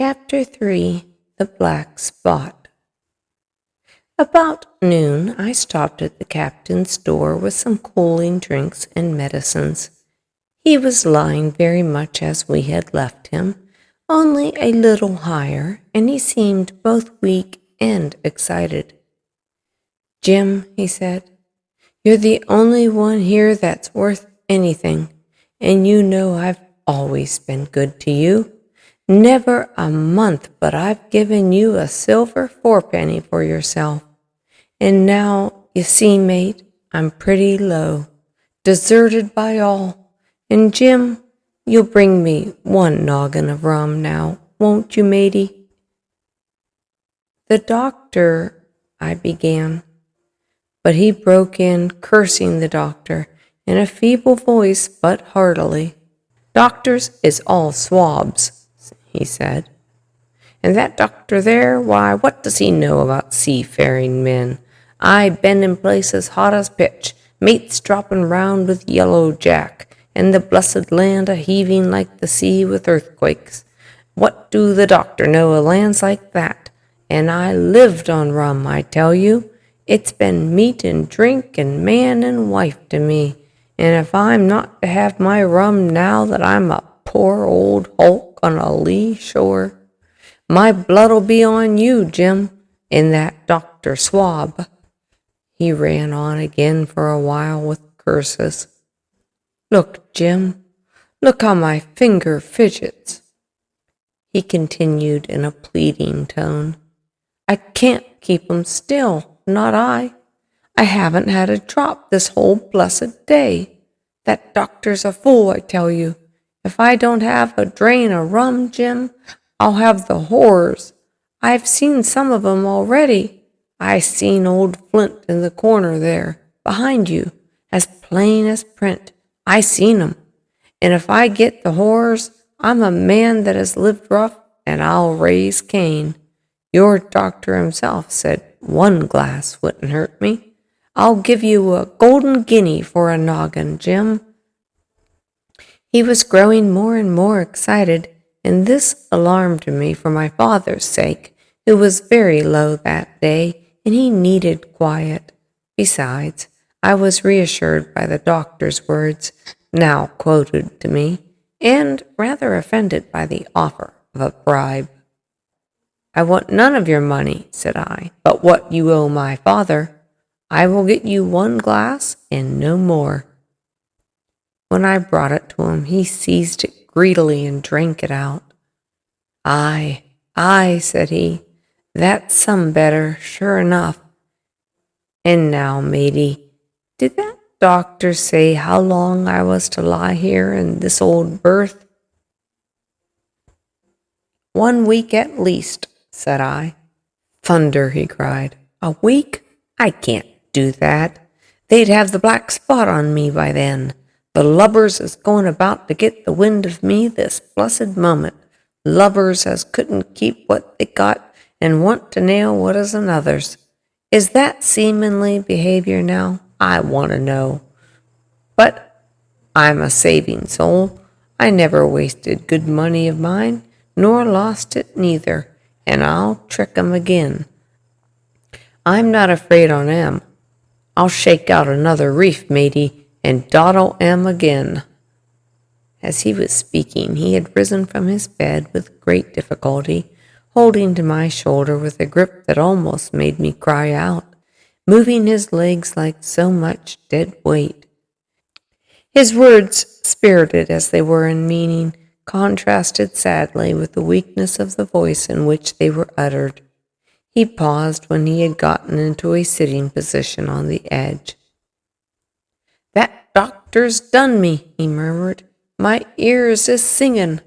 Chapter 3 The Black Spot. About noon, I stopped at the captain's door with some cooling drinks and medicines. He was lying very much as we had left him, only a little higher, and he seemed both weak and excited. "Jim," he said, "you're the only one here that's worth anything, and you know I've always been good to you. Never a month but I've given you a silver fourpenny for yourself. And now, you see, mate, I'm pretty low, deserted by all. And Jim, you'll bring me one noggin of rum now, won't you, matey?" "The doctor," I began. But he broke in, cursing the doctor, in a feeble voice but heartily. "Doctors is all swabs," he said. "And that doctor there, why, what does he know about seafaring men? I been in places hot as pitch, mates dropping round with yellow jack, and the blessed land a-heaving like the sea with earthquakes. What do the doctor know of lands like that? And I lived on rum, I tell you. It's been meat and drink and man and wife to me, and if I'm not to have my rum now that I'm a poor old hulk on a lee shore, my blood'll be on you, Jim, in that Dr. Swab." He ran on again for a while with curses. "Look, Jim, look how my finger fidgets," he continued in a pleading tone. "I can't keep 'em still, not I. I haven't had a drop this whole blessed day. That doctor's a fool, I tell you. If I don't have a drain of rum, Jim, I'll have the horrors. I've seen some of 'em already. I seen old Flint in the corner there, behind you, as plain as print. I seen 'em. And if I get the horrors, I'm a man that has lived rough, and I'll raise Cain. Your doctor himself said one glass wouldn't hurt me. I'll give you a golden guinea for a noggin, Jim." He was growing more and more excited, and this alarmed me for my father's sake, who was very low that day, and he needed quiet. Besides, I was reassured by the doctor's words, now quoted to me, and rather offended by the offer of a bribe. "I want none of your money," said I, "but what you owe my father. I will get you one glass and no more." When I brought it to him, he seized it greedily and drank it out. "Aye, aye," said he, "that's some better, sure enough. And now, matey, did that doctor say how long I was to lie here in this old berth?" "1 week at least," said I. "Thunder," he cried. "A week? I can't do that. They'd have the black spot on me by then. The lubbers is going about to get the wind of me this blessed moment. Lubbers as couldn't keep what they got and want to nail what is another's. Is that seamanly behavior now? I want to know. But I'm a saving soul. I never wasted good money of mine, nor lost it neither, and I'll trick 'em again. I'm not afraid on 'em. I'll shake out another reef, matey, and dawdle 'em again." As he was speaking, he had risen from his bed with great difficulty, holding to my shoulder with a grip that almost made me cry out, moving his legs like so much dead weight. His words, spirited as they were in meaning, contrasted sadly with the weakness of the voice in which they were uttered. He paused when he had gotten into a sitting position on the edge. "That doctor's done me," he murmured. "My ears is singin'."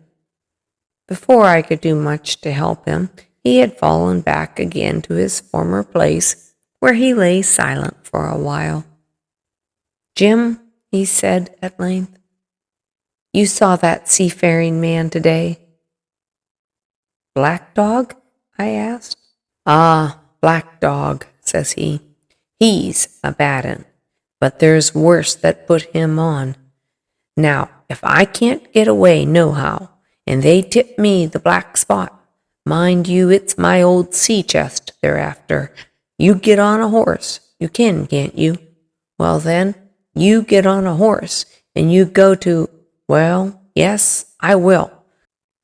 Before I could do much to help him, he had fallen back again to his former place, where he lay silent for a while. "Jim," he said at length, "you saw that seafaring man today?" "Black Dog?" I asked. "Ah, Black Dog," says he. "He's a bad 'un, but there's worse that put him on. Now, if I can't get away nohow, and they tip me the black spot, Mind you, it's my old sea chest they're after. You get on a horse. You can, can't you? Well then, you get on a horse, and you go to, well, yes, I will.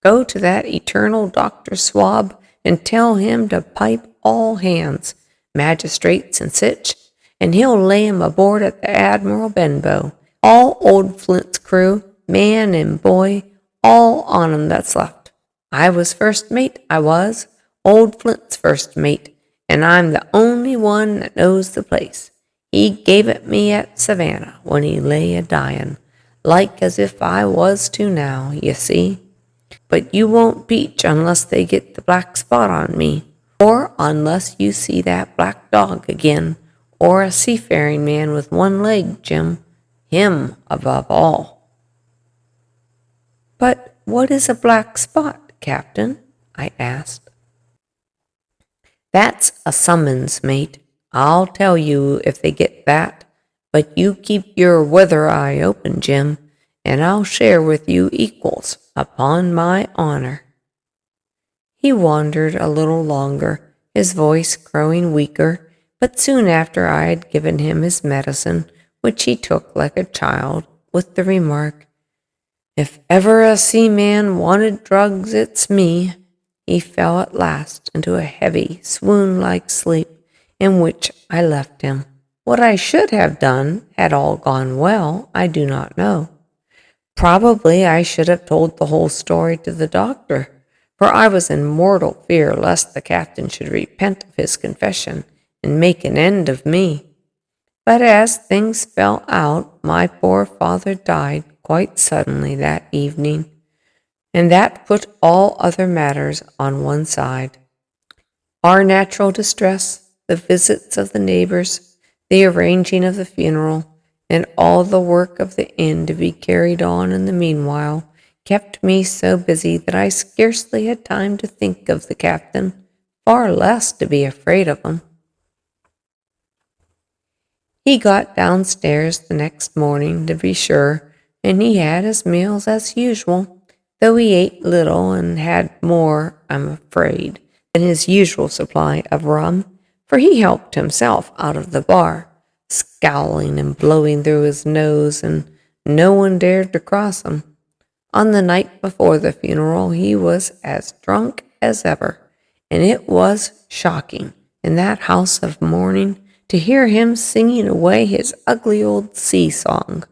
Go to that eternal Dr. Swab and tell him to pipe all hands, magistrates and sich, and he'll lay 'em aboard at the Admiral Benbow. All old Flint's crew, man and boy, all on 'em that's left. I was first mate, I was, old Flint's first mate, and I'm the only one that knows the place. He gave it me at Savannah when he lay a-dyin', like as if I was to now, you see. But you won't peach unless they get the black spot on me, or unless you see that black dog again, or a seafaring man with one leg, Jim. Him above all. But what is a black spot, Captain? I asked. That's a summons, mate. I'll tell you if they get that, but you keep your weather eye open, Jim, and I'll share with you equals, upon my honor. He wandered a little longer, his voice growing weaker, but soon after I had given him his medicine, which he took like a child, with the remark, "If ever a seaman wanted drugs, it's me," he fell at last into a heavy, swoon-like sleep, in which I left him. What I should have done, had all gone well, I do not know. Probably I should have told the whole story to the doctor, for I was in mortal fear lest the captain should repent of his confession and make an end of me. But as things fell out, my poor father died quite suddenly that evening, and that put all other matters on one side. Our natural distress, the visits of the neighbors, the arranging of the funeral, and all the work of the inn to be carried on in the meanwhile, kept me so busy that I scarcely had time to think of the captain, far less to be afraid of him. He got downstairs the next morning, to be sure, and he had his meals as usual, though he ate little and had more, I'm afraid, than his usual supply of rum, for he helped himself out of the bar, scowling and blowing through his nose, and no one dared to cross him. On the night before the funeral he was as drunk as ever, and it was shocking, in that house of mourning, to hear him singing away his ugly old sea song.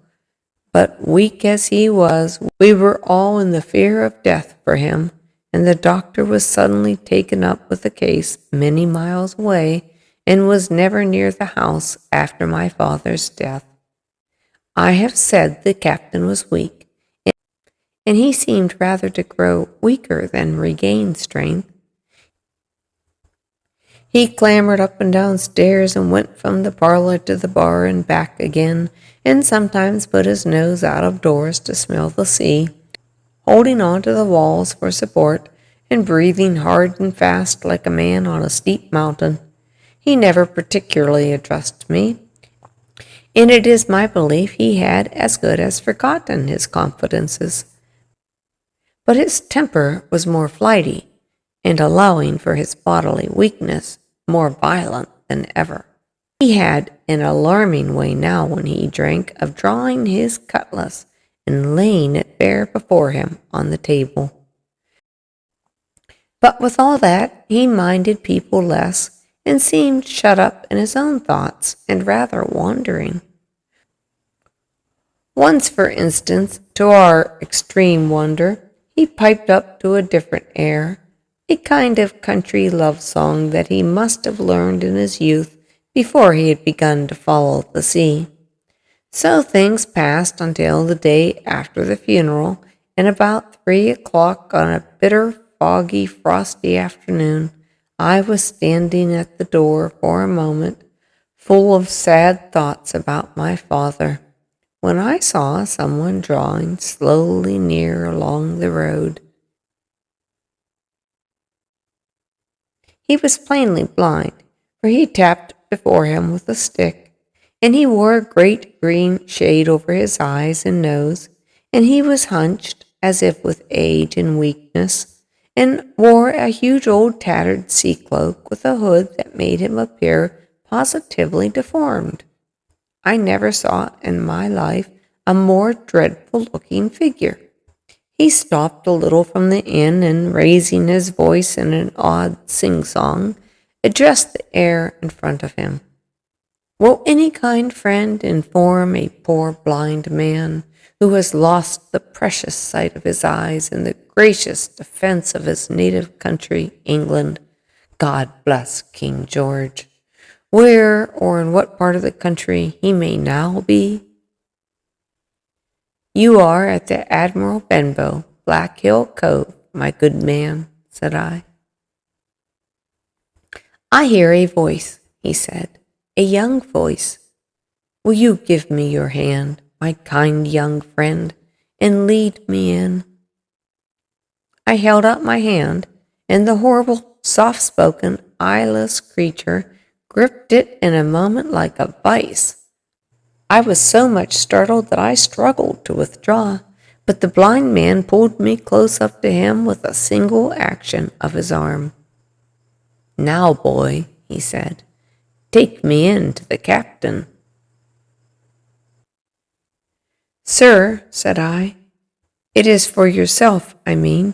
But weak as he was, we were all in the fear of death for him, and the doctor was suddenly taken up with a case many miles away, and was never near the house after my father's death. I have said the captain was weak, and he seemed rather to grow weaker than regain strength. He clambered up and down stairs and went from the parlor to the bar and back again, and sometimes put his nose out of doors to smell the sea, holding on to the walls for support, and breathing hard and fast like a man on a steep mountain. He never particularly addressed me, and it is my belief he had as good as forgotten his confidences. But his temper was more flighty, and allowing for his bodily weakness, more violent than ever. He had an alarming way now when he drank of drawing his cutlass and laying it bare before him on the table. But with all that, he minded people less, and seemed shut up in his own thoughts and rather wandering. Once, for instance, to our extreme wonder, he piped up to a different air, a kind of country love song that he must have learned in his youth before he had begun to follow the sea. So things passed until the day after the funeral, and about 3 o'clock on a bitter, foggy, frosty afternoon, I was standing at the door for a moment, full of sad thoughts about my father, when I saw someone drawing slowly near along the road. He was plainly blind, for he tapped before him with a stick, and he wore a great green shade over his eyes and nose, and he was hunched, as if with age and weakness, and wore a huge old tattered sea cloak with a hood that made him appear positively deformed. I never saw in my life a more dreadful-looking figure. He stopped a little from the inn and, raising his voice in an odd sing-song, addressed the air in front of him. Will any kind friend inform a poor blind man who has lost the precious sight of his eyes in the gracious defense of his native country, England, God bless King George, where or in what part of the country he may now be? You are at the Admiral Benbow, Black Hill Cove, my good man, said I. I hear a voice, he said, a young voice. Will you give me your hand, my kind young friend, and lead me in? I held out my hand, and the horrible, soft-spoken, eyeless creature gripped it in a moment like a vice. I was so much startled that I struggled to withdraw, but the blind man pulled me close up to him with a single action of his arm. Now, boy, he said, take me in to the captain. Sir, said I, it is for yourself, I mean.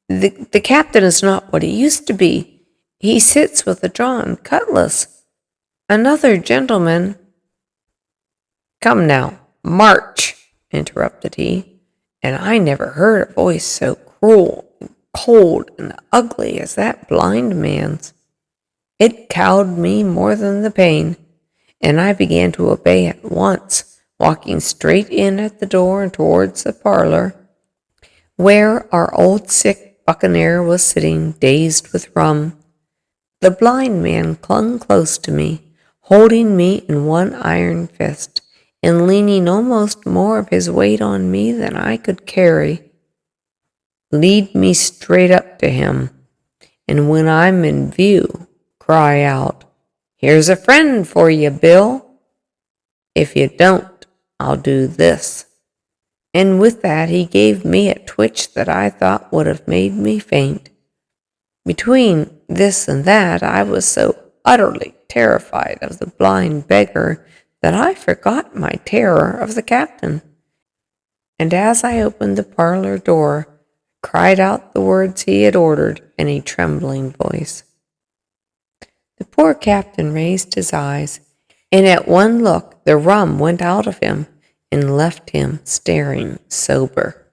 The captain is not what he used to be. He sits with a drawn cutlass. Another gentleman— Come now, march, interrupted he, and I never heard a voice so cruel and cold and ugly as that blind man's. It cowed me more than the pain, and I began to obey at once, walking straight in at the door and towards the parlor, where our old sick buccaneer was sitting, dazed with rum. The blind man clung close to me, holding me in one iron fist, and leaning almost more of his weight on me than I could carry. Lead me straight up to him, and when I'm in view, cry out, Here's a friend for you, Bill. If you don't, I'll do this. And with that he gave me a twitch that I thought would have made me faint. Between this and that, I was so utterly terrified of the blind beggar that I forgot my terror of the captain, and as I opened the parlor door, cried out the words he had ordered in a trembling voice. The poor captain raised his eyes, and at one look the rum went out of him and left him staring sober.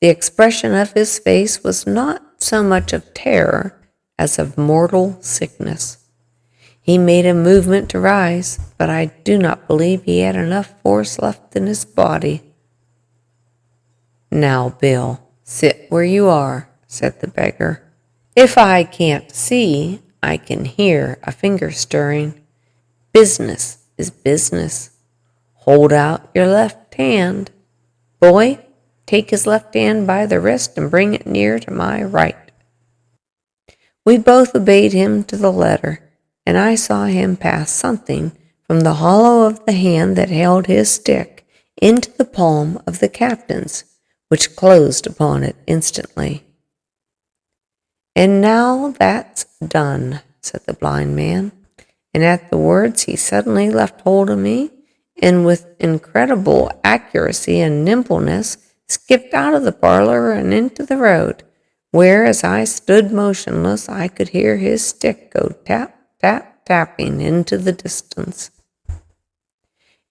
The expression of his face was not so much of terror as of mortal sickness. He made a movement to rise, but I do not believe he had enough force left in his body. Now, Bill, sit where you are, said the beggar. If I can't see, I can hear a finger stirring. Business is business. Hold out your left hand. Boy, take his left hand by the wrist and bring it near to my right. We both obeyed him to the letter, and I saw him pass something from the hollow of the hand that held his stick into the palm of the captain's, which closed upon it instantly. And now that's done, said the blind man, and at the words he suddenly left hold of me, and with incredible accuracy and nimbleness skipped out of the parlor and into the road, where, as I stood motionless, I could hear his stick go tap, tap, tapping into the distance.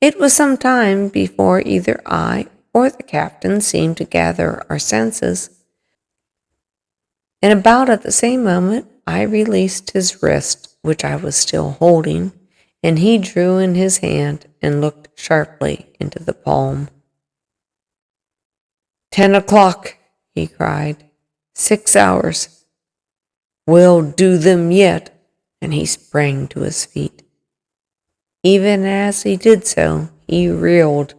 It was some time before either I or the captain seemed to gather our senses, and about at the same moment I released his wrist, which I was still holding, and he drew in his hand and looked sharply into the palm. 10 o'clock, he cried. 6 hours. We'll do them yet, and he sprang to his feet. Even as he did so, he reeled,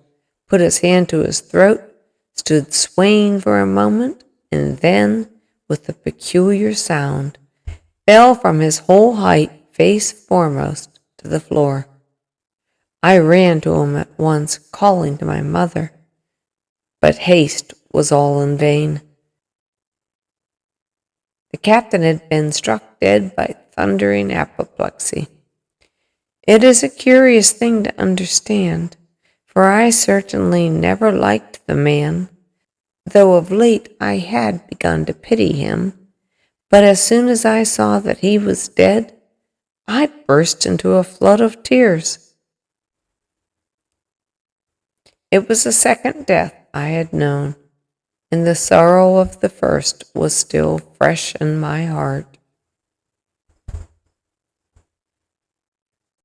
put his hand to his throat, stood swaying for a moment, and then, with a peculiar sound, fell from his whole height face foremost to the floor. I ran to him at once, calling to my mother, but haste was all in vain. The captain had been struck dead by thundering apoplexy. It is a curious thing to understand, for I certainly never liked the man, though of late I had begun to pity him. But as soon as I saw that he was dead, I burst into a flood of tears. It was the second death I had known, and the sorrow of the first was still fresh in my heart.